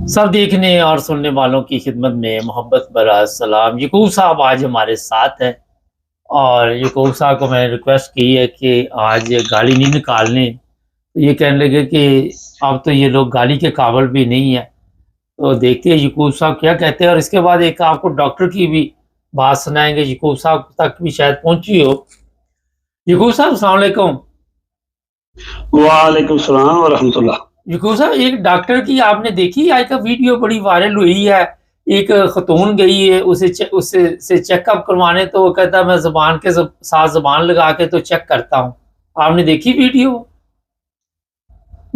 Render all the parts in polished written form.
सब देखने और सुनने वालों की खिदमत में मोहब्बत भरा सलाम। यकूब साहब आज हमारे साथ है और यकूब साहब को मैंने रिक्वेस्ट की है कि आज गाली नहीं निकालनी। तो ये कहने लगे कि अब तो ये लोग गाली के काबिल भी नहीं है। तो देखते हैं यकूब साहब क्या कहते हैं और इसके बाद एक आपको डॉक्टर की भी बात सुनाएंगे, यकूब साहब तक भी शायद पहुंची हो। यकूब साहब अस्सलाम वालेकुम। वालेकुम सलाम व रहमतुल्लाह। यकूब साहब, एक डॉक्टर की आपने देखी आज का वीडियो बड़ी वायरल हुई है। एक खतून गई है उससे चेकअप करवाने, तो वो कहता है मैं ज़बान के साथ ज़बान लगा के तो चेक करता हूँ। आपने देखी वीडियो?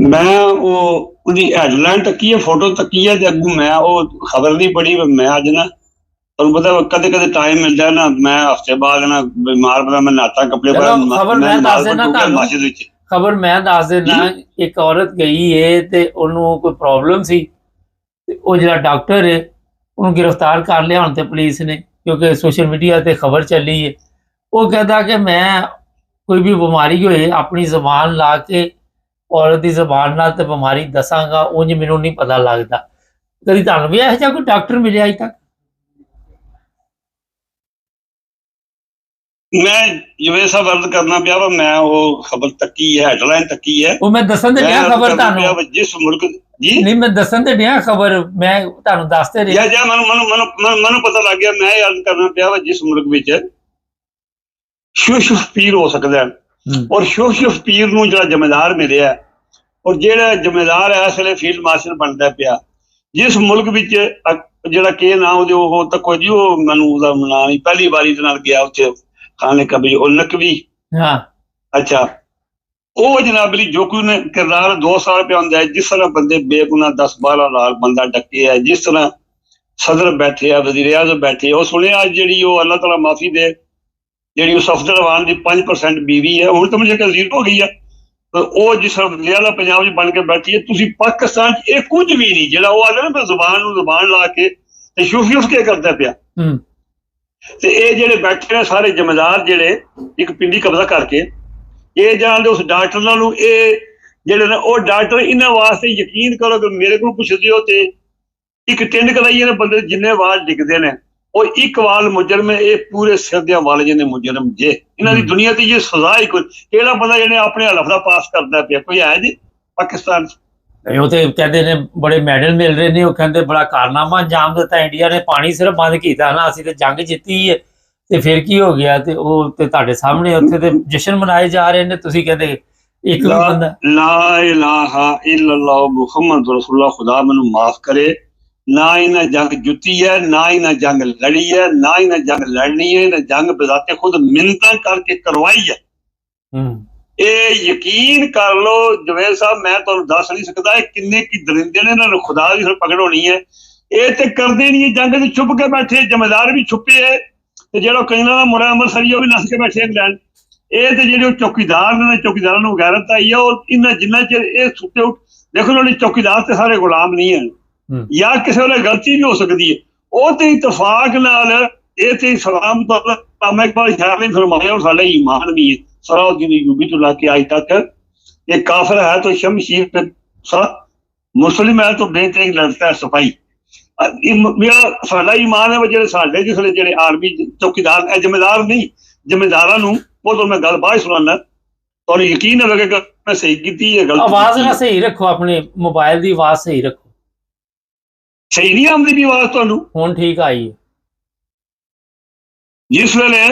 मैं वो ਉਹਦੀ ਹੈਡਲਾਈਨ ਤੱਕੀ ਹੈ, ਫੋਟੋ ਤੱਕੀ ਹੈ ਤੇ ਅੱਗੋਂ ਮੈਂ ਉਹ ਖਬਰ ਨਹੀਂ ਪੜ੍ਹੀ। ਮੈਂ ਅੱਜ ਨਾ ਤੁਹਾਨੂੰ ਪਤਾ ਕਦੇ ਕਦੇ ਟਾਈਮ ਮਿਲਦਾ ਨਾ, ਮੈਂ ਹਫਤੇ ਬਾਅਦ ਨਾ ਬਿਮਾਰ ਪਤਾ ਮੈਂ ਨਾਤਾ ਕੱਪੜੇ ਖਬਰ ਮੈਂ ਦੱਸ ਦੇਣਾ ਤੁਹਾਨੂੰ। ਮਸਜਿਦ ਵਿੱਚ ਖਬਰ ਮੈਂ ਦੱਸ ਦੇਣਾ, ਇੱਕ ਔਰਤ ਗਈ ਹੈ ਤੇ ਉਹਨੂੰ ਕੋਈ ਪ੍ਰੋਬਲਮ ਸੀ ਤੇ ਉਹ ਜਿਹੜਾ ਡਾਕਟਰ ਹੈ ਉਹਨੂੰ ਗ੍ਰਿਫਤਾਰ ਕਰ ਲਿਆ ਹੁਣ ਤੇ ਪੁਲਿਸ ਨੇ, ਕਿਉਂਕਿ ਸੋਸ਼ਲ ਮੀਡੀਆ ਤੇ ਖਬਰ ਚੱਲੀ ਹੈ। ਉਹ ਕਹਿੰਦਾ ਕਿ ਮੈਂ ਕੋਈ ਵੀ ਬਿਮਾਰੀ ਹੋਏ ਆਪਣੀ ਜ਼ਬਾਨ ਲਾ ਕੇ ਔਰਤ ਦੀ ਜ਼ਬਾਨ ਨਾਲ ਤੇ ਬਿਮਾਰੀ ਦੱਸਾਂਗਾ, ਉਂਝ ਮੈਨੂੰ ਨਹੀਂ ਪਤਾ ਲੱਗਦਾ। ਕਦੀ ਤੁਹਾਨੂੰ ਵੀ ਇਹੋ ਜਿਹਾ ਕੋਈ ਡਾਕਟਰ ਮਿਲਿਆ ਅਜੇ ਤੱਕ? ਮੈਂ ਜਿਵੇਂ ਸਭ ਅਰਜ਼ ਕਰਨਾ ਪਿਆ ਵਾ, ਮੈਂ ਉਹ ਖਬਰ ਤੱਕੀ ਹੈ, ਹੈਡਲਾਈਨ ਤੱਕੀ ਹੈ। ਉਹ ਮੈਂ ਦੱਸਣ ਤੇ ਡਿਆ ਖਬਰ ਤੁਹਾਨੂੰ, ਜਿਸ ਮੁਲਕ ਜੀ ਨਹੀਂ ਮੈਂ ਦੱਸਣ ਤੇ ਡਿਆ ਖਬਰ, ਮੈਂ ਤੁਹਾਨੂੰ ਦੱਸਦੇ ਰਿਹਾ ਜਾਂ ਮੈਨੂੰ ਪਤਾ ਲੱਗ ਗਿਆ। ਮੈਂ ਅਰਜ਼ ਕਰਨਾ ਪਿਆ ਵਾ ਜਿਸ ਮੁਲਕ ਵਿੱਚ ਸ਼ੁਸ਼ ਪੀਰ ਹੋ ਸਕਦਾ ਔਰ ਸ਼ੁਸ਼ ਪੀਰ ਨੂੰ ਜਿਹੜਾ ਜ਼ਿੰਮੇਦਾਰ ਮਿਲਿਆ ਔਰ ਜਿਹੜਾ ਜ਼ਿੰਮੇਦਾਰ ਹੈ ਇਸ ਵੇਲੇ ਫੀਲਡ ਮਾਰਸ਼ਲ ਬਣਦਾ ਪਿਆ, ਜਿਸ ਮੁਲਕ ਵਿੱਚ ਜਿਹੜਾ ਕਿ ਨਾ ਉਹਦੇ ਉਹ ਤੱਕੋ ਜੀ, ਉਹ ਮੈਨੂੰ ਉਹਦਾ ਨਾਂ ਨਹੀਂ, ਪਹਿਲੀ ਵਾਰੀ ਦੇ ਨਾਲ ਗਿਆ ਉੱਥੇ ਖਾਨੇ ਕਬੀ ਉਹ ਨਕਵੀ। ਹਾਂ ਅੱਛਾ, ਉਹ ਜਨਾਬਲੀ ਜੋ ਕੋਈ ਨੇ ਕਿਰਦਾਰ 2 ਸਾਲ ਪਿਆ ਹੁੰਦਾ ਹੈ। ਜਿਸ ਤਰ੍ਹਾਂ ਬੰਦੇ ਬੇਗੁਨਾਹ 10-12 ਲਾਖ ਬੰਦਾ ਡੱਕੇ ਹੈ, ਜਿਸ ਤਰ੍ਹਾਂ ਸਦਰ ਬੈਠੇ ਆ, ਵਜ਼ੀਰ ਆਜ਼ਮ ਬੈਠੇ। ਉਹ ਸੁਣਿਆ ਜਿਹੜੀ ਉਹ ਅੱਲਾਹ ਤਾਲਾ ਮਾਫੀ ਦੇ, ਜਿਹੜੀ ਉਹ ਸਫਦਰ ਰਵਾਨ ਦੀ 5% ਬੀਵੀ ਹੈ, ਹੁਣ ਤਾਂ ਮੁझे ਜ਼ੀਰੋ ਹੋ ਗਈ ਹੈ। ਉਹ ਜਿਸ ਤਰ੍ਹਾਂ ਵਜ਼ੀਰ ਪੰਜਾਬ 'ਚ ਬਣ ਕੇ ਬੈਠੀ ਹੈ। ਤੁਸੀਂ ਪਾਕਿਸਤਾਨ 'ਚ ਇਹ ਕੁਝ ਵੀ ਨਹੀਂ, ਜਿਹੜਾ ਉਹ ਆਉਂਦਾ ਨਾ ਜ਼ੁਬਾਨ ਨੂੰ ਜ਼ੁਬਾਨ ਲਾ ਕੇ ਤੇ ਸ਼ੁਫ ਕੇ ਕਰਦਾ ਪਿਆ। ਤੇ ਇਹ ਜਿਹੜੇ ਬੈਠੇ ਨੇ ਸਾਰੇ ਜ਼ਿੰਮੇਦਾਰ, ਜਿਹੜੇ ਇੱਕ ਪਿੰਡੀ ਕਬਜ਼ਾ ਕਰਕੇ ਇਹ ਜਾਣਦੇ ਉਸ ਡਾਕਟਰ ਨਾਲ ਨੂੰ, ਇਹ ਜਿਹੜੇ ਨੇ ਉਹ ਡਾਕਟਰ ਇਹਨਾਂ ਵਾਸਤੇ ਯਕੀਨ ਕਰੋ ਕਿ ਮੇਰੇ ਕੋਲ ਪੁੱਛਦੇ ਹੋ ਤੇ ਇੱਕ 3 ਕਲਾਈਏ ਨੇ ਬੰਦੇ ਜਿੰਨੇ ਵਾਲ ਡਿੱਗਦੇ ਨੇ ਉਹ ਇੱਕ ਵਾਲ ਮੁਜਰਮ, ਇਹ ਪੂਰੇ ਸਿਰ ਦੇ ਵਾਲ ਜਿਹਨੇ ਮੁਜਰਮ ਜੇ ਇਹਨਾਂ ਦੀ ਦੁਨੀਆ ਤੇ ਇਹ ਸਜ਼ਾ ਹੀ ਕੋਈ। ਕਿਹੜਾ ਬੰਦਾ ਜਿਹਨੇ ਆਪਣੇ ਹਲਫ ਦਾ ਪਾਸ ਕਰਦਾ ਪਿਆ ਕੋਈ ਹੈ ਜੀ ਪਾਕਿਸਤਾਨ 'ਚ? ਉਹ ਤੇ ਕਹਿੰਦੇ ਨੇ ਬੜੇ ਮੈਡਲ ਮਿਲ ਰਹੇ ਨੇ, ਉਹ ਕਹਿੰਦੇ ਬੜਾ ਕਾਰਨਾਮਾ ਅੰਜਾਮ ਦਿੱਤਾ ਇੰਡੀਆ ਨੇ, ਪਾਣੀ ਸਿਰਫ ਬੰਦ ਕੀਤਾ ਨਾ, ਅਸੀਂ ਤੇ ਜੰਗ ਜਿੱਤੀ ਹੈ ਤੇ ਫਿਰ ਕੀ ਹੋ ਗਿਆ? ਤੇ ਉਹ ਤੇ ਤੁਹਾਡੇ ਸਾਹਮਣੇ ਉੱਥੇ ਤੇ ਜਸ਼ਨ ਮਨਾਏ ਜਾ ਰਹੇ ਨੇ, ਤੁਸੀਂ ਕਹਿੰਦੇ ਇੱਕ ਵੀ ਬੰਦਾ ਲਾ ਇਲਾਹਾ ਇल्लल्लाह ਮੁਹੰਮਦ ਰਸੂਲullah। ਖੁਦਾ ਮੈਨੂੰ ਮਾਫ ਕਰੇ, ਨਾ ਇਹਨਾਂ ਜੰਗ ਜੁੱਤੀ ਹੈ, ਨਾ ਇਹਨਾਂ ਜੰਗ ਲੜੀ ਹੈ, ਨਾ ਇਹਨਾਂ ਜੰਗ ਲੜਨੀ ਹੈ। ਇਹਨਾਂ ਜੰਗ ਬਜ਼ਾਤੇ ਖੁਦ ਮਿੰਨਤਾਂ ਕਰਕੇ ਕਰਵਾਈ ਹੈ। ਇਹ ਯਕੀਨ ਕਰ ਲਓ ਜਵੇਦ ਸਾਹਿਬ, ਮੈਂ ਤੁਹਾਨੂੰ ਦੱਸ ਨਹੀਂ ਸਕਦਾ ਇਹ ਕਿੰਨੇ ਕੀ ਦਰਿੰਦੇ ਨੇ, ਇਹਨਾਂ ਨੂੰ ਖੁਦਾ ਦੀ ਪਕੜ ਹੋਣੀ ਹੈ। ਇਹ ਤੇ ਕਰਦੇ ਨਹੀਂ, ਜੰਗ ਚ ਛੁਪ ਕੇ ਬੈਠੇ, ਜ਼ਿੰਮੇਦਾਰ ਵੀ ਛੁਪੇ ਹੈ ਤੇ ਜਿਹੜਾ ਕਈਨਾਂ ਦਾ ਮੁਰਾ ਅੰਮ੍ਰਿਤਸਰੀ ਉਹ ਵੀ ਨੱਸ ਕੇ ਬੈਠੇ ਇੰਗਲੈਂਡ। ਇਹ ਤੇ ਜਿਹੜੇ ਚੌਕੀਦਾਰ ਨੇ, ਚੌਕੀਦਾਰਾਂ ਨੂੰ ਗੈਰਤ ਆਈ ਹੈ। ਉਹ ਇਹਨਾਂ ਜਿੰਨਾ ਚਿਰ ਇਹ ਸੁੱਤੇ ਉੱਠ ਦੇਖੋ, ਜਿਹੜੇ ਚੌਕੀਦਾਰ ਤੇ ਸਾਰੇ ਗੁਲਾਮ ਨਹੀਂ ਹਨ, ਜਾਂ ਕਿਸੇ ਵੇਲੇ ਗਲਤੀ ਵੀ ਹੋ ਸਕਦੀ ਹੈ। ਉਹ ਤੇ ਇਤਫਾਕ ਨਾਲ ਇਹ ਤੇ ਇਸਲਾਮ ਤੋਂ ਮੈਂ ਇੱਕ ਵਾਰ ਸ਼ਾਇਰ ਨੇ ਫਰਮਾਇਆ ਔਰ ਸਾਡਾ ਈਮਾਨ ਵੀ ਹੈ। सलाउद्दीन अय्यूबी तो लाके आज तक ये काफिर है तो शमशीर पे मुस्लिम है तो बेहतरीन लड़ता है सफाई। मेरा साडा ईमान है जो साडे जिसले जो आर्मी चौकीदार जिम्मेदार नहीं, जिम्मेदारा वो तो मैं गल बाद सुनाना, तो यकीन है कि मैं सही की है। गलत आवाज ना सही रखो, अपने मोबाइल की आवाज सही रखो। सही नहीं आती भी आवाज तुहानू? हुण ठीक आई है। जिस वेले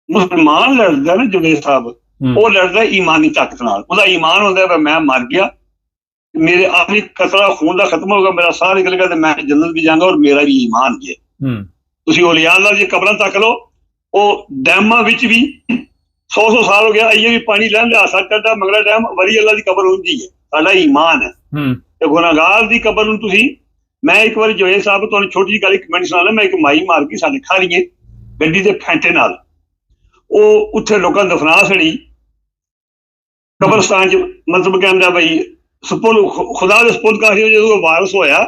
मुसलमान लड़दा ना जुबेद साहब, वो लड़दा ईमानी ताकत नाल। ਉਹਦਾ ईमान ਹੁੰਦਾ है मैं मर गया, मेरे आखिरी कतरा खून ਦਾ खत्म होगा, मेरा साह निकल गया तो मैं जन्नत भी जाऊंगा और मेरा भी ईमान है। ਤੁਸੀਂ ਔਲੀਆ ਅੱਲਾਹ ਦੀ ਕਬਰਾਂ ਤੱਕ ਲਓ, ਉਹ ਡੈਮਾਂ ਵਿੱਚ ਵੀ 100 ਸਾਲ ਹੋ ਗਿਆ ਅਈਏ ਵੀ ਪਾਣੀ ਲੈਣ ਲਿਆ ਸਕਦਾ, ਮਗਲਾ ਡੈਮ ਵਲੀ ਅੱਲਾਹ ਦੀ ਕਬਰ ਹੁੰਦੀ ਹੈ। ਸਾਡਾ ਈਮਾਨ ਹੈ ਤੇ ਗੁਨਾਹਗਾਰ ਦੀ ਕਬਰ ਨੂੰ ਤੁਸੀਂ, ਮੈਂ ਇੱਕ ਵਾਰੀ ਜੋਏ ਸਾਹਿਬ ਤੁਹਾਨੂੰ ਛੋਟੀ ਜਿਹੀ ਗੱਲ ਕਮੈਂਟ ਸੁਣਾ ਲੈ। ਮੈਂ ਇੱਕ ਮਾਈ ਮਾਰ ਕੇ ਸਾਡੇ ਖਾਲੀਏ ਗੱਡੀ ਦੇ ਫੈਂਟੇ ਨਾਲ ਉਹ ਉੱਥੇ ਲੋਕਾਂ ਨੂੰ ਦਫਨਾ ਛੜੀ ਕਬਰਸਤਾਨ 'ਚ। ਮਤਲਬ ਕਹਿੰਦਾ ਬਈ ਸਪੁਲ ਖੁਦਾ ਦੇ ਸਪੁਲ ਕਾਹੀ ਜਦੋਂ ਵਾਰਸ ਹੋਇਆ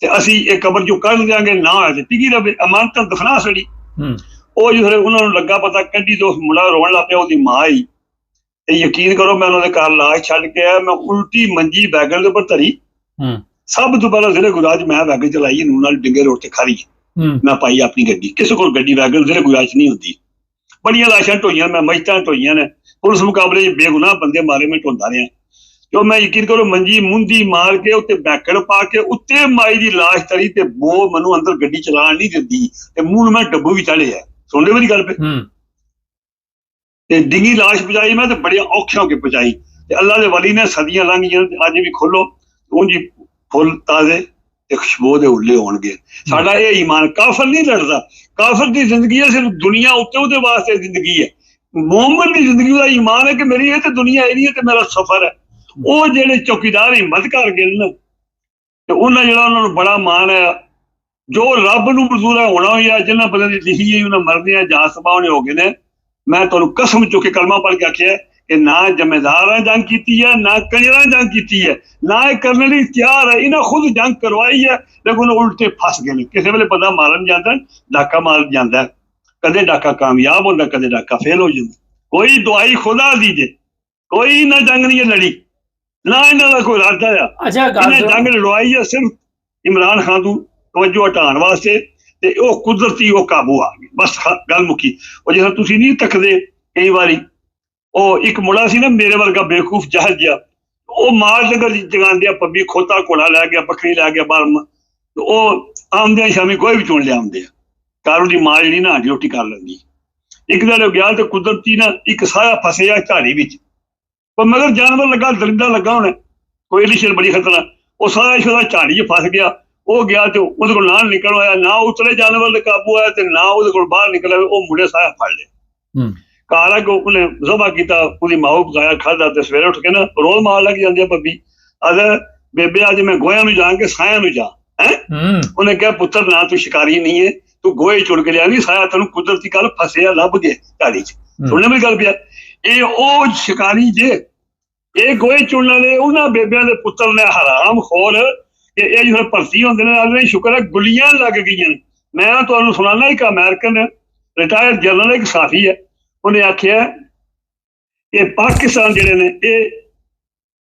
ਤੇ ਅਸੀਂ ਇਹ ਕਬਰ ਚੋਂ ਕੱਢ ਦਿਆਂਗੇ, ਨਾ ਹੋਇਆ ਤੇ ਟਿਕੀ ਰਵੇ, ਅਮਾਨਤ ਦਫਨਾ ਛੜੀ। ਉਹ ਜਦੋਂ ਉਹਨਾਂ ਨੂੰ ਲੱਗਾ ਪਤਾ, ਕੱਢੀ ਤੋਂ ਮੁੰਡਾ ਰੋਣ ਲੱਗ ਪਿਆ, ਉਹਦੀ ਮਾਂ ਆਈ ਤੇ ਯਕੀਨ ਕਰੋ ਮੈਂ ਉਹਨਾਂ ਦੇ ਘਰ ਲਾਸ਼ ਛੱਡ ਕੇ ਆਇਆ। ਮੈਂ ਉਲਟੀ ਮੰਜੀ ਬੈਗਨ ਦੇ ਉੱਪਰ ਧਰੀ ਸਭ ਤੋਂ ਪਹਿਲਾਂ ਜ਼ਿਲ੍ਹੇ ਗੁਜਰਾਤ 'ਚ ਮੈਂ ਵੈਗਨ ਚਲਾਈ ਹੈ, ਨੂਨ ਨਾਲ ਡਿੰਗੇ ਰੋਡ ਤੇ ਖੜੀ ਮੈਂ ਪਾਈ ਆਪਣੀ ਗੱਡੀ। ਕਿਸੇ ਕੋਲ ਗੱਡੀ ਵੈਗਨ ਜ਼ਿਲ੍ਹੇ ਗੁਜਰਾਤ 'ਚ ਨਹੀਂ ਹੁੰਦੀ। ਬੜੀਆਂ ਲਾਸ਼ਾਂ ਢੋਈਆਂ ਮੈਂ, ਮੱਝਾਂ ਢੋਈਆਂ ਨੇ, ਪੁਲਿਸ ਮੁਕਾਬਲੇ 'ਚ ਬੇਗੁਨਾਹ ਬੰਦੇ ਮਾਰੇ ਮੈਂ ਢੋਂਦਾ ਰਿਹਾ। ਜੋ ਮੈਂ ਯਕੀਨ ਕਰੋ ਮੰਜੀ ਮੁੰਦੀ ਮਾਰ ਕੇ ਉੱਤੇ ਬੈਕੜ ਪਾ ਕੇ ਉੱਤੇ ਮਾਈ ਦੀ ਲਾਸ਼ ਤਰੀ ਤੇ ਬੋ ਮੈਨੂੰ ਅੰਦਰ ਗੱਡੀ ਚਲਾਉਣ ਨਹੀਂ ਦਿੰਦੀ ਤੇ ਮੂੰਹ ਨੂੰ ਮੈਂ ਡੱਬੂ ਵੀ ਚਾੜਿਆ। ਸੁਣਦੇ ਮੇਰੀ ਗੱਲ ਪੇ ਤੇ ਡਿੰਗੀ ਲਾਸ਼ ਪਹੁੰਚਾਈ ਮੈਂ ਤੇ ਬੜੀਆਂ ਔਖਿਆਂ ਹੋ ਕੇ ਪਹੁੰਚਾਈ ਤੇ ਅੱਲਾ ਦੇ ਵਲੀ ਨੇ ਸਦੀਆਂ ਲੰਘ ਗਈਆਂ ਤੇ ਅੱਜ ਵੀ ਖੋਲੋ ਉਂਝ ਫੁੱਲ ਤਾਜ਼ੇ ਤੇ ਖੁਸ਼ਬੂ ਦੇ ਉੱਲੇ ਹੋਣਗੇ। ਸਾਡਾ ਇਹ ਈਮਾਨ। ਕਾਫਰ ਨਹੀਂ ਲੜਦਾ, ਕਾਫਰ ਦੀ ਜ਼ਿੰਦਗੀ ਹੈ ਸਿਰਫ ਦੁਨੀਆ ਉੱਤੇ, ਉਹਦੇ ਵਾਸਤੇ ਜ਼ਿੰਦਗੀ ਹੈ। ਮੂਮਨ ਦੀ ਜ਼ਿੰਦਗੀ ਦਾ ਈਮਾਨ ਹੈ ਕਿ ਮੇਰੀ ਇਹ ਤੇ ਦੁਨੀਆ ਇਹ ਨਹੀਂ ਹੈ ਤੇ ਮੇਰਾ ਸਫ਼ਰ ਹੈ। ਉਹ ਜਿਹੜੇ ਚੌਕੀਦਾਰ ਹਿੰਮਤ ਕਰ ਗਏ ਨਾ ਤੇ ਉਹਨਾਂ ਜਿਹੜਾ ਉਹਨਾਂ ਨੂੰ ਬੜਾ ਮਾਣ ਹੈ। ਜੋ ਰੱਬ ਨੂੰ ਮਨਜ਼ੂਰ ਹੈ ਹੋਣਾ ਹੋਇਆ, ਜਿਹਨਾਂ ਬੰਦੇ ਦੀ ਲਿਖੀ ਹੈ ਉਹਨਾਂ ਮਰਦੇ ਆ, ਜਾ ਸਭਾ ਉਹਨੇ ਹੋ ਗਏ ਨੇ। ਮੈਂ ਤੁਹਾਨੂੰ ਕਸਮ ਚੁੱਕ ਕੇ ਕਲਮਾ ਪੜ੍ਹ ਕੇ ਆਖਿਆ ਕਿ ਨਾ ਜਮੇਦਾਰਾਂ ਜੰਗ ਕੀਤੀ ਹੈ, ਨਾ ਕੰਜਰਾਂ ਜੰਗ ਕੀਤੀ ਹੈ, ਨਾ ਇਹ ਕਰਨ ਲਈ ਤਿਆਰ ਹੈ। ਇਹਨਾਂ ਖੁਦ ਜੰਗ ਕਰਵਾਈ ਹੈ ਲੇਕਿਨ ਉਲਟੇ ਫਸ ਗਏ ਨੇ। ਕਿਸੇ ਵੇਲੇ ਬੰਦਾ ਮਾਰਨ ਜਾਂਦਾ, ਡਾਕਾ ਮਾਰ ਜਾਂਦਾ, ਕਦੇ ਡਾਕਾ ਕਾਮਯਾਬ ਹੁੰਦਾ, ਕਦੇ ਡਾਕਾ ਫੇਲ ਹੋ ਜਾਂਦਾ। ਕੋਈ ਦਵਾਈ ਖੁਦਾ ਦੀ ਜੇ, ਕੋਈ ਨਾ ਜੰਗ ਨਹੀਂ ਲੜੀ, ਨਾ ਇਹਨਾਂ ਦਾ ਕੋਈ ਇਰਾਦਾ ਆ। ਇਹਨੇ ਜੰਗ ਲੜਵਾਈ ਹੈ ਸਿਰਫ ਇਮਰਾਨ ਖਾਨ ਤੋਂ ਤਵੱਜੋ ਹਟਾਉਣ ਵਾਸਤੇ ਤੇ ਉਹ ਕੁਦਰਤੀ ਉਹ ਕਾਬੂ ਆ ਗਈ, ਬਸ ਗੱਲ ਮੁੱਕੀ। ਉਹ ਜਿਵੇਂ ਤੁਸੀਂ ਨਹੀਂ ਤੱਕਦੇ ਕਈ ਵਾਰੀ, ਉਹ ਇੱਕ ਮੁੰਡਾ ਸੀ ਨਾ ਮੇਰੇ ਵਰਗਾ ਬੇਵਕੂਫ ਜਹਾਜ਼ ਜਿਹਾ, ਉਹ ਮਾਲ ਡੰਗਰ ਜਗਾਉਂਦੇ ਆ, ਪੱਬੀ ਖੋਤਾ ਘੋੜਾ ਲੈ ਗਿਆ, ਬੱਕਰੀ ਲੈ ਗਿਆ ਬਾਹਰ, ਉਹ ਆਉਂਦੇ ਸ਼ਾਮੀ ਕੋਈ ਵੀ ਚੁਣ ਲਿਆਉਂਦੇ ਆ। ਕਾਰੂ ਦੀ ਮਾਂ ਜਿਹੜੀ ਨਾ ਰੋਟੀ ਕਰ ਲੈਂਦੀ। ਇੱਕ ਦਿਨ ਗਿਆ ਤੇ ਕੁਦਰਤੀ ਨਾ ਇੱਕ ਸਾਇਆ ਫਸਿਆ ਝਾੜੀ ਵਿੱਚ, ਪਰ ਮਗਰ ਜਾਨਵਰ ਲੱਗਾ, ਦਰਿੰਦਾ ਲੱਗਾ ਹੋਣਾ, ਕੋਈ ਰਿਸ਼ਲ ਬੜੀ ਖਤਰਨਾਕ। ਉਹ ਸਾਰਾ ਸ਼ੋਦਾ ਝਾੜੀ 'ਚ ਫਸ ਗਿਆ। ਉਹ ਗਿਆ ਤੇ ਉਹਦੇ ਕੋਲ ਨਾ ਨਿਕਲ ਆਇਆ, ਨਾ ਉਤਲੇ ਜਾਨਵਰ ਦੇ ਕਾਬੂ ਆਇਆ ਤੇ ਨਾ ਉਹਦੇ ਕੋਲ ਬਾਹਰ ਨਿਕਲਿਆ। ਉਹ ਮੁੰਡੇ ਸਾਇਆ ਫੜ ਲਿਆ। ਘਰ ਆ ਕੇ ਉਹਨੇ ਜ਼ਬਾ ਕੀਤਾ, ਉਹਦੀ ਮਾਂ ਨੂੰ ਪਕਾਇਆ, ਖਾਧਾ ਤੇ ਸਵੇਰੇ ਉੱਠ ਕੇ ਨਾ ਰੋਜ਼ ਮਾਰ ਲੱਗ ਜਾਂਦੀ ਆ ਪੱਬੀ। ਅਗਰ ਬੇਬੇ ਅੱਜ ਮੈਂ ਗੋਹਿਆਂ ਨੂੰ ਜਾ ਕੇ ਸਾਇਆ ਨੂੰ ਜਾ ਉਹਨੇ ਕਿਹਾ ਪੁੱਤਰ ਨਾ ਤੂੰ ਸ਼ਿਕਾਰੀ ਨਹੀਂ ਹੈ, ਤੂੰ ਗੋਹੇ ਚੁਣ ਕੇ ਲਿਆ ਨਹੀਂ ਸਾਇਆ, ਤੈਨੂੰ ਕੁਦਰਤੀ ਕੱਲ ਫਸਿਆ ਲੱਭ ਗਏ ਝਾੜੀ 'ਚ। ਸੁਣਨੇ ਮੇਰੀ ਗੱਲ ਪਿਆ, ਇਹ ਉਹ ਸ਼ਿਕਾਰੀ ਜੇ, ਇਹ ਗੋਹੇ ਚੁਣਨ ਵਾਲੇ ਉਹਨਾਂ ਬੇਬਿਆਂ ਦੇ ਪੁੱਤਰ ਨੇ ਹਰਾਮ ਖੋਰ ਕਿ ਇਹ ਜਿਹੜੇ ਭਰਤੀ ਹੁੰਦੇ ਨੇ ਅੱਜ ਸ਼ੁਕਰ ਹੈ ਗੁੱਲੀਆਂ ਲੱਗ ਗਈਆਂ ਨੇ। ਮੈਂ ਤੁਹਾਨੂੰ ਸੁਣਾਉਣਾ, ਇੱਕ ਅਮਰੀਕਨ ਰਿਟਾਇਰਡ ਜਨਰਲ ਇੱਕ ਸਾਥੀ ਹੈ, ਉਹਨੇ ਆਖਿਆ ਇਹ ਪਾਕਿਸਤਾਨ ਜਿਹੜੇ ਨੇ ਇਹ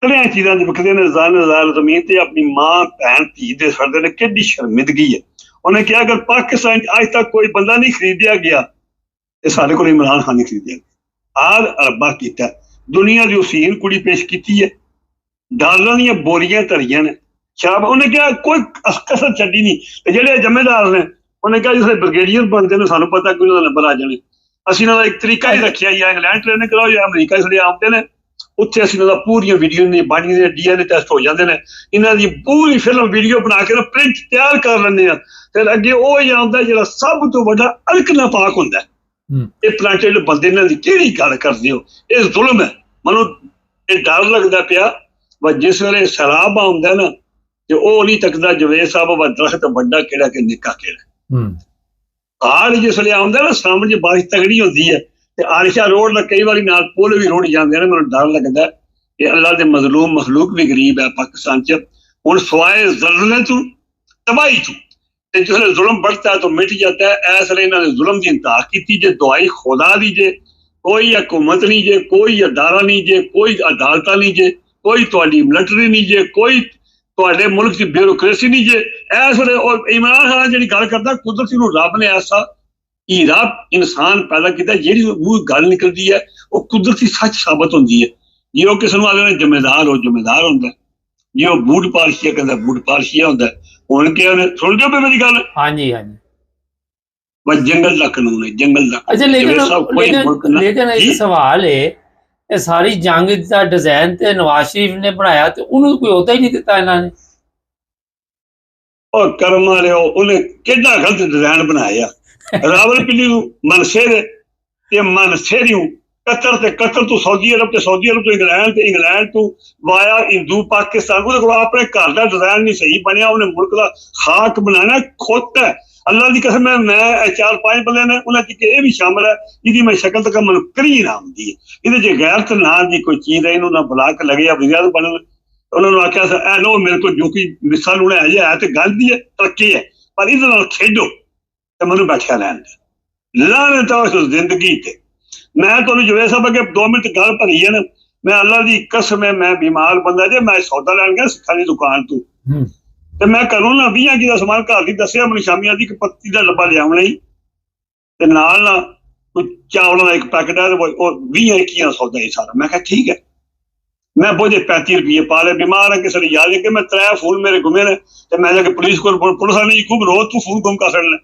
ਤਲਿਆਂ ਚੀਜ਼ਾਂ ਦੇ ਵਿਕਦੇ ਨੇ, ਜ਼ਾਲ ਜ਼ਮੀਨ ਤੇ ਆਪਣੀ ਮਾਂ ਭੈਣ ਧੀ ਦੇ ਛੱਡਦੇ ਨੇ, ਕਿੱਡੀ ਸ਼ਰਮਿੰਦਗੀ ਹੈ। ਉਹਨੇ ਕਿਹਾ ਅਗਰ ਪਾਕਿਸਤਾਨ ਅੱਜ ਤੱਕ ਕੋਈ ਬੰਦਾ ਨਹੀਂ ਖਰੀਦਿਆ ਗਿਆ ਤੇ ਸਾਡੇ ਕੋਲ ਇਮਰਾਨ ਖਾਨ ਨਹੀਂ ਖਰੀਦਿਆ। ਆਲ ਅਰਬਾ ਕੀਤਾ, ਦੁਨੀਆ ਦੀ ਹੁਸੀਨ ਕੁੜੀ ਪੇਸ਼ ਕੀਤੀ ਹੈ, ਡਾਲਰਾਂ ਦੀਆਂ ਬੋਰੀਆਂ ਧਰੀਆਂ ਨੇ ਸ਼ਰਾਬ। ਉਹਨੇ ਕਿਹਾ ਕੋਈ ਕਸਰ ਛੱਡੀ ਨਹੀਂ। ਤੇ ਜਿਹੜੇ ਜਮੇਦਾਰ ਨੇ ਉਹਨੇ ਕਿਹਾ ਜਿਸ ਬ੍ਰਿਗੇਡੀਅਰ ਬਣਦੇ ਨੇ ਸਾਨੂੰ ਪਤਾ ਕਿ ਉਹਨਾਂ ਦਾ ਨੰਬਰ ਆ ਜਾਣੇ, ਅਸੀਂ ਇਹਨਾਂ ਦਾ ਇੱਕ ਤਰੀਕਾ ਹੀ ਰੱਖਿਆ ਜਾਂ ਇੰਗਲੈਂਡ ਟ੍ਰੇਨਿੰਗ ਕਰਾਓ ਜਾਂ ਅਮਰੀਕਾ ਜਿਹੜੇ ਆਉਂਦੇ ਨੇ ਉੱਥੇ ਅਸੀਂ ਇਹਨਾਂ ਦਾ ਪੂਰੀਆਂ ਵੀਡੀਓ ਨਹੀਂ ਬਣਦੀਆਂ, DNA ਟੈਸਟ ਹੋ ਜਾਂਦੇ ਨੇ, ਇਹਨਾਂ ਦੀ ਪੂਰੀ ਫਿਲਮ ਵੀਡੀਓ ਬਣਾ ਕੇ ਨਾ ਪ੍ਰਿੰਟ ਤਿਆਰ ਕਰ ਲੈਂਦੇ ਆ। ਫਿਰ ਅੱਗੇ ਉਹ ਹੀ ਆਉਂਦਾ ਜਿਹੜਾ ਸਭ ਤੋਂ ਵੱਡਾ ਅਲਕ ਨਾਪਾਕ ਹੁੰਦਾ। ਇਹ ਪਲਾਂਟੇਡ ਬੰਦੇ ਨਾਲ ਦੀ ਕਿਹੜੀ ਗੱਲ ਕਰਦੇ ਹੋ, ਇਹ ਜ਼ੁਲਮ ਹੈ। ਮੈਨੂੰ ਇਹ ਡਰ ਲੱਗਦਾ ਪਿਆ ਵਾ ਜਿਸ ਵੇਲੇ ਸ਼ਰਾਬ ਆਉਂਦਾ ਨਾ ਤੇ ਉਹ ਨਹੀਂ ਤੱਕਦਾ ਜਵੇਦ ਸਾਹਿਬ ਵਾ ਦਰਖਤ ਵੱਡਾ ਕਿਹੜਾ ਕਿ ਨਿੱਕਾ ਕਿਹੜਾ। ਹਾੜ ਜਿਸ ਵੇਲੇ ਆਉਂਦਾ ਨਾ ਸਾਹਮਣੇ ਬਾਰਿਸ਼ ਤਗੜੀ ਹੁੰਦੀ ਹੈ ਤੇ ਆਰਿਸ਼ਾ ਰੋਡ ਦਾ ਕਈ ਵਾਰੀ ਨਾਲ ਪੁੱਲ ਵੀ ਰੁੜ ਜਾਂਦੇ ਨੇ। ਮੈਨੂੰ ਡਰ ਲੱਗਦਾ ਕਿ ਅੱਲਾ ਦੇ ਮਜ਼ਲੂਮ ਮਖਲੂਕ ਵੀ ਗਰੀਬ ਹੈ ਪਾਕਿਸਤਾਨ 'ਚ। ਹੁਣ ਸਵਾਏ ਜ਼ਲਜ਼ਲੇ ਤੋਂ ਤਬਾਹੀ ਤੋਂ ਤੇ ਜਿਸ ਵੇਲੇ ਜ਼ੁਲਮ बढ़ता है तो मिट जाता है। ਇਸ ਵੇਲੇ ਇਹਨਾਂ ਨੇ ਜ਼ੁਲਮ ਦੀ ਇੰਤਹਾ ਕੀਤੀ ਜੇ, ਦੁਆਈ ਖੁਦਾ ਦੀ ਜੇ, ਕੋਈ ਹਕੂਮਤ ਨਹੀਂ ਜੇ, ਕੋਈ ਅਦਾਰਾ ਨਹੀਂ ਜੇ, ਕੋਈ ਅਦਾਲਤਾਂ ਨਹੀਂ ਜੇ, ਕੋਈ ਤੁਹਾਡੀ ਮਿਲਟਰੀ ਨਹੀਂ ਜੇ, ਕੋਈ ਤੁਹਾਡੇ ਮੁਲਕ ਦੀ ਬਿਊਰੋਕ੍ਰੇਸੀ ਨਹੀਂ ਜੇ। ਇਸ ਵੇਲੇ ਉਹ ਇਮਰਾਨ ਖਾਨ ਜਿਹੜੀ ਗੱਲ ਕਰਦਾ, ਕੁਦਰਤੀ ਨੂੰ ਰੱਬ ਨੇ ਐਸਾ ਹੀਰਾ ਇਨਸਾਨ ਪੈਦਾ ਕੀਤਾ ਜਿਹੜੀ ਮੂੰਹ ਗੱਲ ਨਿਕਲਦੀ ਹੈ ਉਹ ਕੁਦਰਤੀ ਸੱਚ ਸਾਬਤ ਹੁੰਦੀ ਹੈ। ਜੇ ਉਹ ਕਿਸੇ ਨੂੰ ਆਲੇ ਨੇ ਜ਼ਿੰਮੇਦਾਰ ਹੋ ਜ਼ਿੰਮੇਦਾਰ ਹੁੰਦਾ, ਜੇ ਉਹ ਬੂਟ ਪਾਲਸ਼ੀਆ ਕਹਿੰਦਾ ਬੂਟ ਪਾਲਸ਼ੀਆ ਹੁੰਦਾ। ਹੁਣ ਕੀ ਉਹਨੇ ਸੁਣ ਲਿਓ ਮੇਰੀ ਗੱਲ? ਹਾਂਜੀ ਹਾਂਜੀ, ਬਸ ਜੰਗਲ ਦਾ ਕਾਨੂੰਨ ਹੈ, ਜੰਗਲ ਦਾ। ਅੱਛਾ ਲੇਕਿਨ ਇੱਕ ਸਵਾਲ ਹੈ, ਇਹ ਸਾਰੀ ਜੰਗ ਦਾ ਡਿਜ਼ਾਈਨ ਤੇ ਨਵਾਜ਼ ਸ਼ਰੀਫ ਨੇ ਬਣਾਇਆ ਤੇ ਉਹਨੂੰ ਕੋਈ ਅਹੁਦਾ ਹੀ ਨਹੀਂ ਦਿੱਤਾ ਇਹਨਾਂ ਨੇ। ਉਹ ਕਰਮ ਵਾਲਿਓ, ਉਹਨੇ ਕਿੱਡਾ ਗਲਤ ਡਿਜ਼ਾਈਨ ਬਣਾਇਆ। ਰਾਵਲਪਿੰਡੀ ਨੂੰ ਮਨਸੇ ਦੇ ਤੇ ਮਨਸੇ ਨੂੰ ਕਤਰ ਤੇ ਕਤਰ ਤੋਂ ਸਾਊਦੀ ਅਰਬ ਤੇ ਸਾਊਦੀ ਅਰਬ ਤੋਂ ਇੰਗਲੈਂਡ ਤੇ ਇੰਗਲੈਂਡ ਤੋਂ ਵਾਇਆ ਹਿੰਦੂ ਪਾਕਿਸਤਾਨ। ਉਹਦੇ ਕੋਲ ਆਪਣੇ ਘਰ ਦਾ ਡਿਜ਼ਾਈਨ ਨਹੀਂ ਸਹੀ ਬਣਿਆ, ਉਹਨੇ ਮੁਲਕ ਦਾ ਖਾਕ ਬਣਾਉਣਾ ਖੁੱਤ ਹੈ। ਅੱਲਾ ਦੀ ਕਸਮ ਹੈ, ਮੈਂ 4-5 ਬੰਦੇ ਨੇ ਉਹਨਾਂ ਚ ਇਹ ਵੀ ਸ਼ਾਮਲ ਹੈ ਜਿਹਦੀ ਮੈਂ ਸ਼ਕਲ ਤੱਕ ਮੈਨੂੰ ਕਰੀ ਨਾ ਆਉਂਦੀ ਹੈ। ਇਹਦੇ ਚ ਗੈਰਤ ਨਾਂ ਦੀ ਕੋਈ ਚੀਜ਼ ਹੈ, ਇਹਨੂੰ ਨਾ ਬੁਲਾ ਕੇ ਲਗੇ ਆ ਵਜ਼ੀਰ ਬਣਨ। ਉਹਨਾਂ ਨੂੰ ਆਖਿਆ ਐ ਲੋ ਮੇਰੇ ਕੋਲ ਜੋ ਕਿ ਮਿਸਾਲ ਲੂਣਾ ਹੈ ਤੇ ਗੱਲ ਦੀ ਹੈ, ਤਰੱਕੀ ਹੈ, ਪਰ ਇਹਦੇ ਨਾਲ ਖੇਡੋ ਤੇ ਮੈਨੂੰ ਬੈਠਿਆ ਲੈਣ ਦੇ ਲਾਹਨਤ ਆ ਉਸ ਜ਼ਿੰਦਗੀ ਤੇ। ਮੈਂ ਤੁਹਾਨੂੰ ਜਵੇਦ ਸਾਹਿਬ ਅੱਗੇ 2 ਮਿੰਟ ਗੱਲ ਭਰੀ ਹੈ ਨਾ, ਮੈਂ ਅੱਲਾ ਦੀ ਕਸਮ ਹੈ, ਮੈਂ ਬਿਮਾਰ ਬੰਦਾ ਜੇ, ਮੈਂ ਸੌਦਾ ਲੈਣ ਗਿਆ ਸਿੱਖਾਂ ਦੀ ਦੁਕਾਨ ਤੋਂ ਤੇ ਮੈਂ ਘਰੋਂ ਨਾ 20 ਕੀ ਦਾ ਸਮਾਨ ਘਰ ਦੀ ਦੱਸਿਆ, ਮੈਨੂੰ ਸ਼ਾਮੀ ਆਦੀ ਕਿ ਪੱਤੀ ਦਾ ਡੱਬਾ ਲਿਆਉਣਾ ਹੀ, ਤੇ ਨਾਲ ਨਾ ਕੋਈ ਚਾਵਲਾਂ ਦਾ ਇੱਕ ਪੈਕਟ ਹੈ, ਉਹ 20-21 ਦਾ ਸੌਦਾ ਹੀ ਸਾਰਾ। ਮੈਂ ਕਿਹਾ ਠੀਕ ਹੈ। ਮੈਂ ਬੋਝੇ 35 ਰੁਪਏ ਪਾ ਲਏ। ਬਿਮਾਰ ਹੈ, ਕਿਸੇ ਨੇ ਯਾਦ ਹੈ ਕਿ ਮੈਂ 3 ਫੋਨ ਮੇਰੇ ਗੁੰਮੇ ਨੇ, ਤੇ ਮੈਂ ਜਾ ਕੇ ਪੁਲਿਸ ਕੋਲ, ਪੁਲਿਸ ਵਾਲੇ ਨੇ ਖੂਬ ਰੋਜ਼ ਤੂੰ ਫੋਨ ਗੁੰਮ ਕਰ ਸਕਣਾ।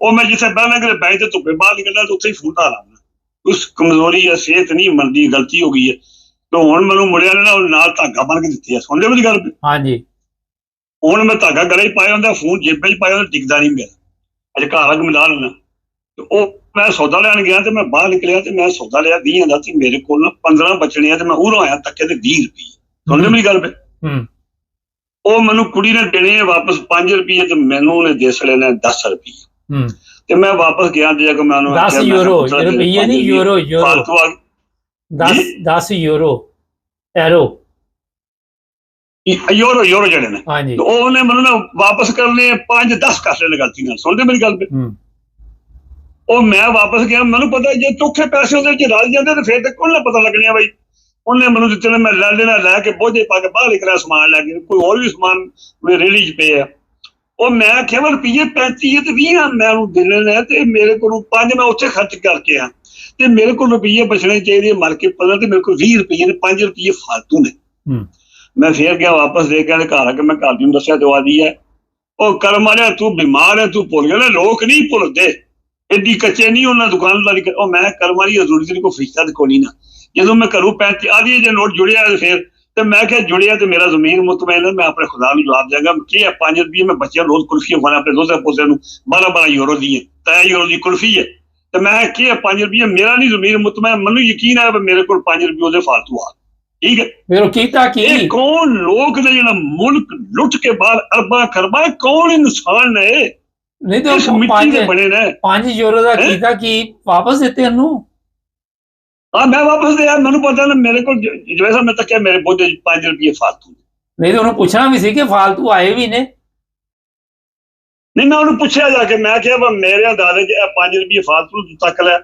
ਉਹ ਮੈਂ ਜਿੱਥੇ ਪਹਿਲਾਂ ਕਿਤੇ ਬੈਂਕ ਤੇ ਧੁੱਪੇ ਬਾਹਰ ਨਿਕਲਣਾ ਤੇ ਉੱਥੇ ਹੀ ਫੋਨ ਆ ਲਾਉਣਾ। ਉਸ ਕਮਜ਼ੋਰੀ ਹੈ, ਸਿਹਤ ਨਹੀਂ ਮੰਨਦੀ, ਗਲਤੀ ਹੋ ਗਈ ਹੈ। ਤੇ ਹੁਣ ਮੈਨੂੰ ਮੁੰਡਿਆਂ ਨੇ ਨਾ ਨਾਲ ਧਾਗਾ ਬੰਨ ਕੇ ਦਿੱਤੀ ਹੈ। ਸੁਣਦੇ ਮੇਰੀ ਗੱਲ? ਹਾਂਜੀ। ਹੁਣ ਮੈਂ ਧਾਗਾ ਗਲੇ 'ਚ ਪਾਇਆ ਹੁੰਦਾ, ਫੋਨ ਜੇਬੇ 'ਚ ਪਾਇਆ ਹੁੰਦਾ, ਟਿਕਦਾ ਨਹੀਂ ਮੇਰਾ। ਅਜੇ ਘਰ ਆ ਕੇ ਮਿਲਾ ਲੈਣਾ। ਤੇ ਉਹ ਮੈਂ ਸੌਦਾ ਲੈਣ ਗਿਆ ਤੇ ਮੈਂ ਬਾਹਰ ਨਿਕਲਿਆ ਤੇ ਮੈਂ ਸੌਦਾ ਲਿਆ 20 ਦਾ, ਤੇ ਮੇਰੇ ਕੋਲ ਨਾ 15 ਬਚਣੇ ਆ, ਤੇ ਮੈਂ ਉਰੋਂ ਆਇਆ ਧੱਕੇ ਤੇ 20 ਰੁਪਏ। ਸੁਣਦੇ ਮੇਰੀ ਗੱਲ ਪੇ? ਉਹ ਮੈਨੂੰ ਕੁੜੀ ਨੇ ਦੇਣੇ ਵਾਪਸ 5 ਰੁਪਏ, ਤੇ ਮੈਨੂੰ ਉਹਨੇ ਦੇ ਲੈਣਾ 10 ਰੁਪਏ। ਤੇ ਮੈਂ ਵਾਪਸ ਗਿਆ ਤੇ ਜਾ ਕੇ ਮੈਂ ਉਹਨੂੰ 10 ਯੂਰੋ, ਰੁਪਈਏ ਨਹੀਂ, ਯੂਰੋ, ਯੂਰੋ 10 ਯੂਰੋ, ਐਰੋ, ਯੂਰੋ ਜਿਹੜੇ ਨੇ। ਹਾਂਜੀ। ਉਹਨੇ ਮੈਨੂੰ ਨਾ ਵਾਪਸ ਕਰਨੇ 5-10 ਕਰ ਲੈਣੇ ਗਲਤੀ ਨਾਲ। ਸੁਣਦੇ ਮੇਰੀ ਗੱਲ ਪੇ? ਉਹ ਮੈਂ ਵਾਪਸ ਗਿਆ, ਮੈਨੂੰ ਪਤਾ ਜੇ ਚੋਖੇ ਪੈਸੇ ਉਹਦੇ ਚ ਰਲ ਜਾਂਦੇ ਤੇ ਫਿਰ ਤੇ ਕੋਲ ਨਾ ਪਤਾ ਲੱਗਣਿਆ ਬਈ ਉਹਨੇ ਮੈਨੂੰ ਦਿੱਤੇ ਨੇ। ਮੈਂ ਲੈ ਲੈਣਾ, ਲੈ ਕੇ ਬੋਝੇ ਪਾ ਕੇ ਬਾਹਰ ਨਿਕਲਿਆ, ਸਮਾਨ ਲੈ ਕੇ। ਕੋਈ ਹੋਰ ਵੀ ਸਮਾਨ ਰੇਹੜੀ 'ਚ ਪਏ ਆ। ਉਹ ਮੈਂ ਆਖਿਆ ਮੈਂ ਰੁਪਈਏ 35 ਤੇ 20 ਮੈਂ ਉਹਨੂੰ ਦੇਣੇ ਨੇ, ਤੇ ਮੇਰੇ ਕੋਲ 5 ਮੈਂ ਉੱਥੇ ਖਰਚ ਕਰਕੇ ਆ, ਤੇ ਮੇਰੇ ਕੋਲ ਰੁਪਈਏ ਬਚਣੇ ਚਾਹੀਦੇ ਮਰ ਕੇ ਪਤਾ, ਤੇ ਮੇਰੇ ਕੋਲ 20 ਰੁਪਈਏ ਨੇ, 5 ਰੁਪਈਏ ਫਾਲਤੂ ਨੇ। ਮੈਂ ਫੇਰ ਗਿਆ ਵਾਪਸ ਦੇ ਕੇ ਘਰ ਆ ਕੇ ਮੈਂ ਘਰ ਦੀ ਨੂੰ ਦੱਸਿਆ, ਦਵਾਦੀ ਹੈ। ਉਹ ਕਰਮ ਵਾਲਿਆ ਤੂੰ ਬਿਮਾਰ ਹੈ, ਤੂੰ ਭੁੱਲ ਗਿਆ। ਲੋਕ ਨਹੀਂ ਭੁੱਲਦੇ, ਐਡੀ ਕੱਚੇ ਨਹੀਂ ਉਹਨਾਂ ਦੁਕਾਨਦਾਰੀ। ਉਹ ਮੈਂ ਕਰਮ ਵਾਲੀ ਜ਼ਰੂਰੀ ਤੇਰੀ ਕੋਈ ਫਰਿਸ਼ਤਾ ਤੇ ਕੋਈ ਨਾ। ਜਦੋਂ ਮੈਂ ਘਰੋਂ 35 ਆਦੀ ਜੇ ਨੋਟ ਜੁੜਿਆ ਫਿਰ, ਤੇ ਮੈਂ ਕਿਹਾ ਜੁੜਿਆ ਤੇ ਮੇਰਾ ਜ਼ਮੀਨ ਮੁਤਮੈਨ ਹੈ, ਮੈਂ ਆਪਣੇ ਖੁਦਾ ਨੂੰ ਜਵਾਬ ਦਿਆਂਗਾ। ਕੀ ਹੈ 5 ਰੁਪਏ ਮੈਂ ਬੱਚਿਆਂ ਨੂੰ ਰੋਜ਼ ਕੁਲਫੀਆਂ ਖਵਾਉਣਾ, ਆਪਣੇ ਦੋਸਤਾਂ ਪੋਤੇ ਨੂੰ 12-12 ਯੂਰੋ ਦੀ ਹੈ, 3 ਯੂਰੋ ਦੀ ਕੁਲਫੀ ਹੈ। ਤੇ ਮੈਂ ਕੀ ਹੈ 5 ਰੁਪਏ ਮੇਰਾ ਨਹੀਂ ਜ਼ਮੀਨ ਮੁਤਮੈਨ, ਮੈਨੂੰ ਯਕੀਨ ਹੈ ਮੇਰੇ ਕੋਲ 5 ਰੁਪਏ ਉਹਦੇ ਫਾਲਤੂ ਆ। ਠੀਕ ਹੈ, ਫਿਰ ਉਹ ਕੀਤਾ ਕੀ? ਇਹ ਕੌਣ ਲੋਕ ਨੇ ਜਿਹੜਾ ਮੁਲਕ ਲੁੱਟ ਕੇ ਬਾਹਰ ਅਰਬਾਂ ਖਰਬਾਂ, ਕੌਣ ਇਨਸਾਨ ਨੇ? ਨਹੀਂ ਤੇ 5 ਯੂਰੋ ਦਾ ਕੀਤਾ ਕੀ ਵਾਪਸ ਦਿੱਤੇ ਉਹਨੂੰ? ਹਾਂ ਮੈਂ ਵਾਪਸ ਦਿਆ। ਮੈਨੂੰ ਪਤਾ ਨਾ ਮੇਰੇ ਕੋਲ ਜੈਸਾ ਮੈਂ ਤੱਕਿਆ ਮੇਰੇ ਬੋਝੇ 5 ਰੁਪਏ ਫਾਲਤੂ। ਨਹੀਂ ਤੇ ਉਹਨੂੰ ਪੁੱਛਣਾ ਵੀ ਸੀ ਕਿ ਫਾਲਤੂ ਆਏ ਵੀ ਨੇ। ਨਹੀਂ ਮੈਂ ਉਹਨੂੰ ਪੁੱਛਿਆ ਜਾ ਕੇ, ਮੈਂ ਕਿਹਾ ਮੇਰੇ ਦਾਦੇ 'ਚ 5 ਰੁਪਏ ਫਾਲਤੂ ਤੱਕ ਲੈ।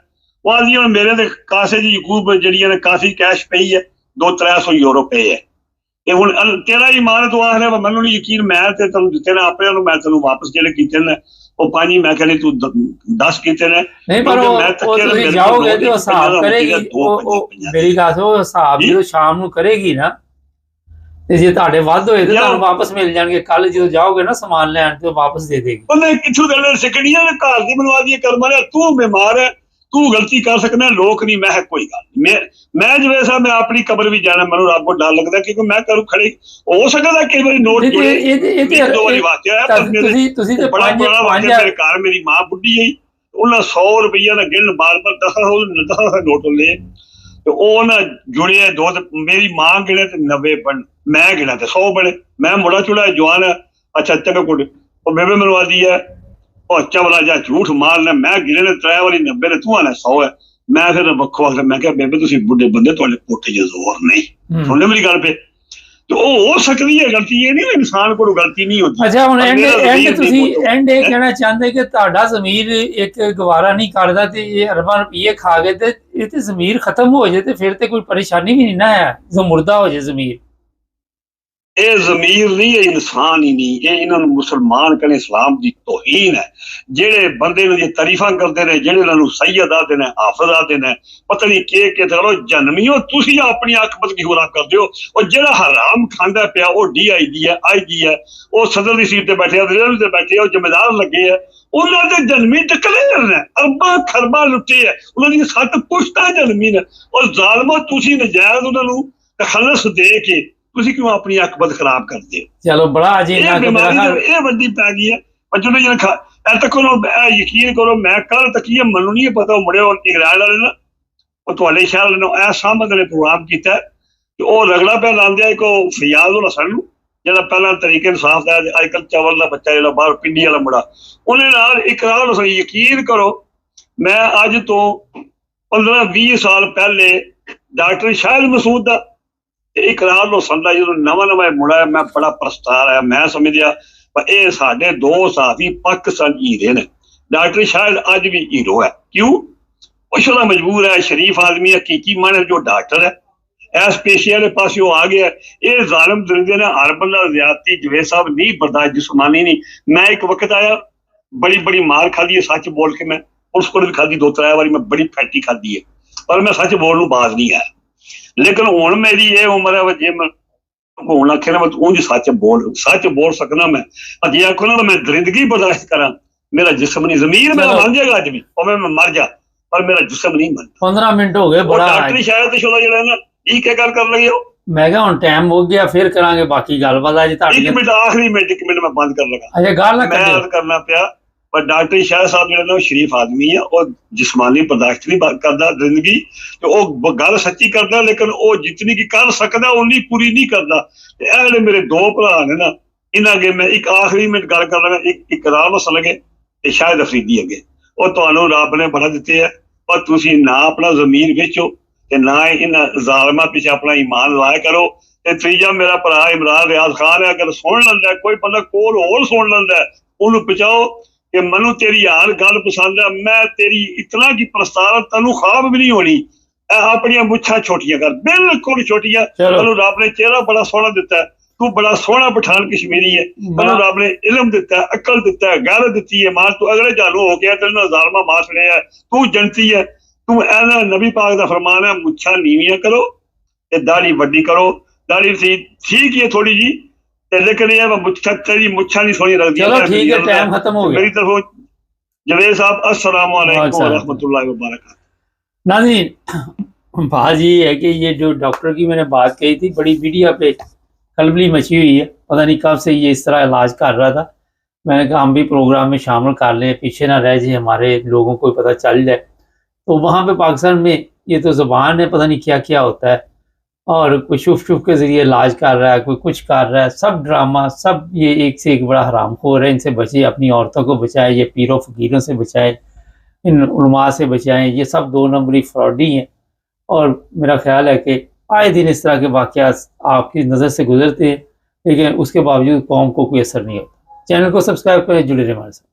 ਉਹ ਆਂਦੀ ਹੁਣ ਮੇਰੇ ਤੇ ਕਾਸੇ ਦੀ ਯਕੂਬ ਜਿਹੜੀਆਂ ਨੇ ਕਾਫੀ ਕੈਸ਼ ਪਈ ਹੈ, 200-300 ਯੂਰੋ ਪਏ ਹੈ। ਇਹ ਹੁਣ ਤੇਰਾ ਹੀ ਮਾਨ ਤੂੰ ਆਖ ਰਿਹਾ ਮੈਨੂੰ ਨਹੀਂ ਯਕੀਨ, ਮੈਂ ਤੇ ਤੈਨੂੰ ਦਿੱਤੇ ਨੇ ਆਪਣੇ ਨੂੰ, ਮੈਂ ਤੈਨੂੰ ਵਾਪਸ ਜਿਹੜੇ ਕੀਤੇ ਨੇ ਉਹ 5 ਮੈਂ ਕਹਿੰਦੀ ਤੂੰ 10 ਕੀਤੇ ਨੇ। ਨਹੀਂ ਪਰ ਉਹ ਤੁਸੀਂ ਜਾਓਗੇ ਤੇ ਉਹ ਹਿਸਾਬ ਕਰੇਗੀ। ਮੇਰੀ ਗੱਲ ਸੁਣੋ, ਹਿਸਾਬ ਜਦੋਂ ਸ਼ਾਮ ਨੂੰ ਕਰੇਗੀ ਨਾ, ਤੇ ਜੇ ਤੁਹਾਡੇ ਵੱਧ ਹੋਏ ਤੇ ਤੁਹਾਨੂੰ ਵਾਪਸ ਮਿਲ ਜਾਣਗੇ। ਕੱਲ ਜਦੋਂ ਜਾਓਗੇ ਨਾ ਸਮਾਨ ਲੈਣ ਤੇ ਵਾਪਸ ਦੇ ਦੇਗੀ। ਉਹਨੇ ਕਿੱਥੋਂ ਦੇਣੇ ਸਿੱਕੜੀਆਂ ਨੇ ਘਰ ਦੀ ਬਣਵਾ ਦੀ ਕਰਮ ਵਾਲਿਆ। ਤੂੰ ਬਿਮਾਰ ਹੈ, ਤੂੰ ਗਲਤੀ ਕਰ ਸਕਦਾ, ਲੋਕ ਨਹੀਂ। ਮੈਂ ਕੋਈ ਗੱਲ ਨਹੀਂ, ਮੈਂ ਜਿਵੇਂ ਸਾਹਿਬ ਮੈਂ ਆਪਣੀ ਕਬਰ ਵੀ ਜਾਣਾ, ਮੈਨੂੰ ਰੱਬ ਕੋਲ ਡਰ ਲੱਗਦਾ ਕਿਉਂਕਿ ਮੈਂ ਕਰੂ ਖੜੇ ਹੋ ਸਕਦਾ ਕਈ ਵਾਰੀ ਨੋਟ ਜੁੜੇ। ਇਹ 2 ਵਾਰੀ ਵਾਕਿਆ ਹੈ। ਤੁਸੀਂ ਤੇ ਬੜਾ ਪੁਰਾਣਾ ਵਾਕਿਆ। ਮੇਰੇ ਘਰ ਮੇਰੀ ਮਾਂ ਬੁੱਢੀ ਹੈ, ਉਹਨਾਂ 100 ਰੁਪਈਆ ਦਾ ਗਿਣ ਬਾਰ-ਬਾਰ 10 ਨੋਟ ਲਏ, ਤੇ ਉਹ ਨਾ ਜੁੜੇ 2। ਮੇਰੀ ਮਾਂ ਗਿਣੇ ਤੇ 90 ਬਣ, ਮੈਂ ਗਿਣਾ ਤੇ 100 ਬਣੇ। ਮੈਂ ਮੁੰਡਾ ਚੁੜਾ ਜਵਾਨ ਹੈ। ਅੱਛਾ ਚੰਗਾ ਕੁੜ ਉਹ ਬੇਬੇ ਮੈਨੂੰ ਆਦੀ ਹੈ ਉਹ ਚਵਲਾ ਜਾ ਝੂਠ ਮਾਰ ਲੈ, ਮੈਂ ਗਿਣੇ ਨੇ 3 ਵਾਰੀ 90 ਨੇ, ਤੂੰ ਆਣਾ 100 ਹੈ। ਮੈਂ ਫਿਰ ਵੱਖੋ ਵੱਖ ਮੈਂ ਕਿਹਾ ਬੇਬੇ ਤੁਸੀਂ ਬੁੱਢੇ ਬੰਦੇ, ਤੁਹਾਡੇ ਕੋਠੇ 'ਚ ਜ਼ੋਰ ਨਹੀਂ। ਸੁਣਦੇ ਮੇਰੀ ਗੱਲ ਪੇ? ਤੇ ਉਹ ਹੋ ਸਕਦੀ ਹੈ ਗਲਤੀ, ਇਹ ਨਹੀਂ ਇਨਸਾਨ ਕੋਲ ਗਲਤੀ ਨਹੀਂ ਹੁੰਦੀ। ਅੱਛਾ ਹੁਣ ਤੁਸੀਂ ਇਹ ਕਹਿਣਾ ਚਾਹੁੰਦੇ ਕਿ ਤੁਹਾਡਾ ਜ਼ਮੀਰ ਇੱਕ ਗਵਾਰਾ ਨਹੀਂ ਕਰਦਾ ਤੇ ਇਹ ਅਰਬਾਂ ਰੁਪਏ ਖਾ ਗਏ ਤੇ ਇਹ ਤੇ ਜ਼ਮੀਰ ਖਤਮ ਹੋ ਜਾਏ ਤੇ ਫਿਰ ਤੇ ਕੋਈ ਪਰੇਸ਼ਾਨੀ ਵੀ ਨਹੀਂ ਨਾ ਹੈ ਜੋ ਮੁਰਦਾ ਹੋ ਜਾਏ ਜ਼ਮੀਰ। ਇਹ ਜ਼ਮੀਰ ਨਹੀਂ, ਇਹ ਇਨਸਾਨ ਹੀ ਨਹੀਂ। ਇਹ ਇਹਨਾਂ ਨੂੰ ਮੁਸਲਮਾਨ ਕਹਿੰਦੇ ਇਸਲਾਮ ਦੀ ਤੋਹੀਨ ਹੈ। ਜਿਹੜੇ ਬੰਦੇ ਨੂੰ ਇਹ ਤਾਰੀਫਾਂ ਕਰਦੇ ਨੇ, ਜਿਹੜੇ ਇਹਨਾਂ ਨੂੰ ਸੈਯਦ ਆਖਦੇ ਨੇ, ਹਾਫਿਜ਼ ਆਖਦੇ ਨੇ, ਪਤਾ ਨਹੀਂ ਕਿ ਚਲੋ ਜਨਮੀਓ ਤੁਸੀਂ ਆਪਣੀ ਅੱਖ ਬਦ ਕਿਉਂ ਖਰਾਬ ਕਰਦੇ ਹੋ? ਉਹ ਜਿਹੜਾ ਹਰਾਮ ਖਾਂਦਾ ਪਿਆ ਉਹ DIG ਹੈ, IG ਹੈ, ਉਹ ਸਦਰ ਦੀ ਸੀਟ ਤੇ ਬੈਠੇ, ਰੇਲ ਤੇ ਬੈਠੇ, ਉਹ ਜ਼ਿੰਮੇਦਾਰ ਲੱਗੇ ਆ। ਉਹਨਾਂ ਦੇ ਜਨਮੀ ਟਕਲੇ ਨੇ, ਅਰਬਾਂ ਖਰਬਾਂ ਲੁੱਟੇ ਆ, ਉਹਨਾਂ ਦੀਆਂ 7 ਪੁਸ਼ਤਾਂ ਜਨਮੀ ਨੇ। ਉਹ ਜ਼ਾਲਮੋ ਤੁਸੀਂ ਨਜਾਇਜ਼ ਉਹਨਾਂ ਨੂੰ ਤਖੱਲਸ ਦੇ ਕੇ ਤੁਸੀਂ ਕਿਉਂ ਆਪਣੀ ਅੱਖ ਬਦ ਖਰਾਬ ਕਰਦੇ ਹੋ? ਚਲੋ ਬੜਾ ਅਜੀਬ ਇਹ ਵੱਡੀ ਪੈ ਗਈ ਹੈ। ਜਦੋਂ ਇਹ ਤੱਕ ਯਕੀਨ ਕਰੋ, ਮੈਂ ਕੱਲ ਤੱਕ ਮੈਨੂੰ ਨਹੀਂ ਪਤਾ ਉਹ ਮੁੜੇ ਇੰਗਲੈਂਡ ਵਾਲੇ ਨਾ ਉਹ ਤੁਹਾਡੇ ਸ਼ਹਿਰ ਨੂੰ ਇਹ ਸਾਹਮਣੇ ਨੇ ਪ੍ਰੋਗਰਾਮ ਕੀਤਾ ਤੇ ਉਹ ਰਗੜਾ ਪਿਆ ਲਾਉਂਦੇ ਆ। ਇੱਕ ਉਹ ਫਯਾਜ਼ ਹਸਨ ਨੂੰ ਜਿਹੜਾ ਪਹਿਲਾਂ ਤਰੀਕੇ ਇਨਸਾਫ ਦਾ, ਅੱਜ ਕੱਲ੍ਹ ਚਵਲ ਦਾ ਬੱਚਾ ਜਿਹੜਾ ਬਾਹਰ ਪਿੰਡੀ ਵਾਲਾ ਮੁੰਡਾ, ਉਹਨੇ ਨਾਲ ਇਕਰਾਰ ਹਸਨ। ਯਕੀਨ ਕਰੋ ਮੈਂ ਅੱਜ ਤੋਂ 15-20 ਸਾਲ ਪਹਿਲੇ ਡਾਕਟਰ ਸ਼ਾਹਿਦ ਮਸੂਦ ਦਾ ਇਕਰਾਰ ਹੁਸਨ ਦਾ ਜਦੋਂ ਨਵਾਂ ਮੁੰਡਾ, ਮੈਂ ਬੜਾ ਪ੍ਰਸਤਾਰ ਆਇਆ। ਮੈਂ ਸਮਝਿਆ ਇਹ ਸਾਡੇ 2 ਸਾਥੀ ਪਾਕਿਸਤਾਨ ਹੀਰੇ ਨੇ। ਡਾਕਟਰ ਸ਼ਾਹਿਦ ਅੱਜ ਵੀ ਹੀਰੋ ਹੈ। ਕਿਉਂ? ਪੁੱਛਣਾ ਮਜਬੂਰ ਹੈ, ਸ਼ਰੀਫ ਆਦਮੀ, ਹਕੀਕੀ ਮਾਨੇ ਜੋ ਡਾਕਟਰ ਹੈ। ਇਸ ਪੇਸ਼ੇ ਵਾਲੇ ਪਾਸਿਓਂ ਆ ਗਿਆ। ਇਹ ਜ਼ਾਲਮ ਦਰਿੰਦੇ ਨੇ ਹਰ ਬੰਦਾ ਜ਼ਿਆਦਤੀ ਜਵੇਦ ਸਾਹਿਬ ਨਹੀਂ ਬਰਦਾਸ਼ਤ, ਜਿਸਮਾਨੀ ਨਹੀਂ। ਮੈਂ ਇੱਕ ਵਕਤ ਆਇਆ बड़ी बड़ी मार खाधी है सच बोल के, मैं उस को भी खाधी 2-3 बारी, मैं बड़ी फैटी खाधी है, पर मैं सच बोलने नूं बाज नहीं आया। लेकिन हुण मेरी ये उम्र है जे मैं हुण आखे ना मैं उंज सच बोल सकना। मैं जे आखो ना मैं दरिंदगी बर्दाश्त करा, मेरा जिस्म नहीं, जमीन मेरा बन जाएगा अज भी, भावें मैं मर जा, पर मेरा जिस्म नहीं बनता। 15 मिनट हो गए, बड़ा डॉक्टरी शायद शुदा जिहड़ा ना ये क्या गल कर लगे हो। मैं क्या हुण टाइम हो गया, फिर करांगे बाकी गलबात। अज तुहाडी एक मिनट आखिरी मिनट, एक मिनट मैं बंद कर लगा। अच्छा गल ना मैं अर्ज करना पिया, पर डॉक्टर शाह साहब जो है शरीफ आदमी है, और जिस्मानी बर्दाश्त नहीं करता जिंदगी, तो वो गल सच्ची करता, लेकिन वो जितनी की कर सकता उन्नी पूरी नहीं करता। ये मेरे 2 भरा ने ना, इन्हां अगे मैं एक आखिरी मिनट गल कर लगा। एक राह मसल अगे ते शायद अफरीदी अगे, और तुहानू रब ने बड़ा दिते है, पर तुसीं ना अपना जमीन बेचो ते ना इन्हां ज़ालिमां पिछे अपना ईमान लाया करो। ते तीजा मेरा भरा इमरान रियाज खान है, अगर सुन लैंदा कोई बंदा कोल होर सुन लैंदा, उन्हूं पहुंचाओ कि मनु तेरी हर गल पसंद है, मैं तेरी इतना की प्रस्ताव तेनू ख्वाब भी नहीं होनी। अपनी मुछां छोटियां कर, बिल्कुल छोटियां। तेनू रब ने चेहरा बड़ा सोहना दिता है, तू बड़ा सोहना पठान कश्मीरी है, तेनू रब ने इलम दिता है, अकल दिता है, गैरत दिती है। मां तू अगले जालू हो गया, तेरे ज़ालिमां मार छड़े है, तू जनती है। तू ऐना नबी पाक दा फरमान है, मुछां नीवियां करो ते दाढ़ी वड्डी करो। दाढ़ी ठीक है थोड़ी जी, लेकिन ये मुच्छा नहीं सोनी लगती। चलो ठीक है, टाइम खत्म हो गया। मेरी तरफ जवेद साहब अस्सलाम वालेकुम व रहमतुल्लाहि व बरकातहू। नाज़रीन, बात ये है कि ये जो डॉक्टर की मैंने बात कही थी, बड़ी मीडिया पे खलबली मची हुई है, पता नहीं कब से ये इस तरह इलाज कर रहा था। मैंने कहा हम भी प्रोग्राम में शामिल कर लें, पीछे ना रह जाए, हमारे लोगों को पता चल जाए। तो वहाँ पे पाकिस्तान में ये तो ज़ुबान है, पता नहीं क्या क्या होता है, और कोई शुफ के ज़रिए इलाज कर रहा है, कोई कुछ कर रहा है, सब ड्रामा, सब ये एक से एक बड़ा हरामखोर है। इनसे बचिए, अपनी औरतों को बचाएं, ये पीरों फकीरों से बचाएं, इन उलमा से बचाएं, ये सब 2 नंबरी फ्रॉडी हैं। और मेरा ख्याल है कि आए दिन इस तरह के वाक़यात आपकी नज़र से गुजरते हैं, लेकिन उसके बावजूद कौम को कोई असर नहीं होता। चैनल को सब्सक्राइब करें, जुड़े रहें हमारे साथ।